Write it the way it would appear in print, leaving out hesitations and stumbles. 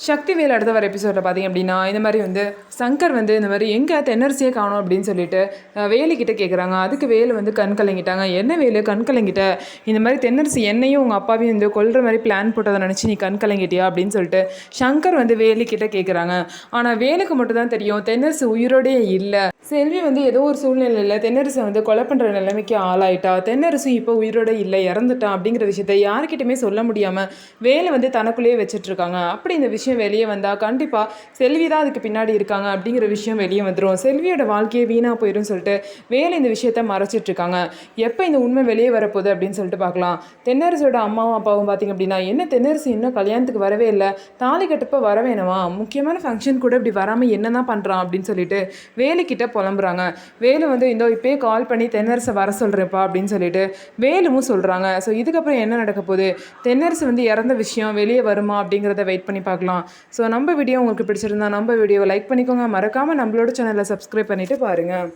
சக்திவேல் அடுத்த வர எபிசோடில் பார்த்தீங்க அப்படின்னா இந்த மாதிரி வந்து சங்கர் வந்து இந்த மாதிரி எங்கே தென்னரசியே காணும் அப்படின்னு சொல்லிட்டு வேலுக்கிட்ட கேட்குறாங்க. அதுக்கு வேலு வந்து கண் கலங்கிட்டாங்க. என்ன வேலு கண் கலங்கிட்ட, இந்த மாதிரி தென்னரசி என்னையும் உங்கள் அப்பாவையும் வந்து கொல்ற மாதிரி பிளான் போட்டதை நினச்சி நீ கண் கலங்கிட்டியா அப்படின்னு சொல்லிட்டு சங்கர் வந்து வேலுக்கிட்ட கேட்குறாங்க. ஆனால் வேலுக்கு மட்டும் தான் தெரியும் தென்னரசி உயிரோடே இல்லை. செல்வி வந்து ஏதோ ஒரு சூழ்நிலையில் தென்னரசை வந்து கொலை பண்ணுற நிலைமைக்கு ஆளாயிட்டா. தென்னரசு இப்போ உயிரோட இல்லை, இறந்துட்டான் அப்படிங்கிற விஷயத்த யார்கிட்டையுமே சொல்ல முடியாமல் வேலை வந்து தனக்குள்ளேயே வச்சிட்ருக்காங்க. அப்படி இந்த விஷயம் வெளியே வந்தால் கண்டிப்பாக செல்வி தான் அதுக்கு பின்னாடி இருக்காங்க அப்படிங்கிற விஷயம் வெளியே வந்துடும். செல்வியோட வாழ்க்கையை வீணாக போயிடும் சொல்லிட்டு வேலை இந்த விஷயத்த மறைச்சிட்ருக்காங்க. எப்போ இந்த உண்மை வெளியே வரப்போகுது அப்படின்னு சொல்லிட்டு பார்க்கலாம். தென்னரசோட அம்மாவும் அப்பாவும் பார்த்திங்க அப்படின்னா, என்ன தென்னரசு இன்னும் கல்யாணத்துக்கு வரவே இல்லை, தாலி கட்டப்போ வர வேணாமா, முக்கியமான ஃபங்க்ஷன் கூட இப்படி வராமல் என்ன தான் பண்ணுறான் அப்படின்னு சொல்லிட்டு வேலுக்கிட்ட புலம்புறாங்க. வேலு வந்து இந்த இப்போயே கால் பண்ணி தென்னரசை வர சொல்கிறேன்ப்பா அப்படின்னு சொல்லிட்டு வேலுவும் சொல்கிறாங்க. ஸோ இதுக்கப்புறம் என்ன நடக்க போகுது, தென்னரசு வந்து இறந்த விஷயம் வெளியே வருமா அப்படிங்கிறத வெயிட் பண்ணி பார்க்கலாம். ஸோ நம்ம வீடியோ உங்களுக்கு பிடிச்சிருந்தா நம்ம வீடியோவை லைக் பண்ணிக்கோங்க. மறக்காமல் நம்மளோட சேனலை சப்ஸ்கிரைப் பண்ணிவிட்டு பாருங்கள்.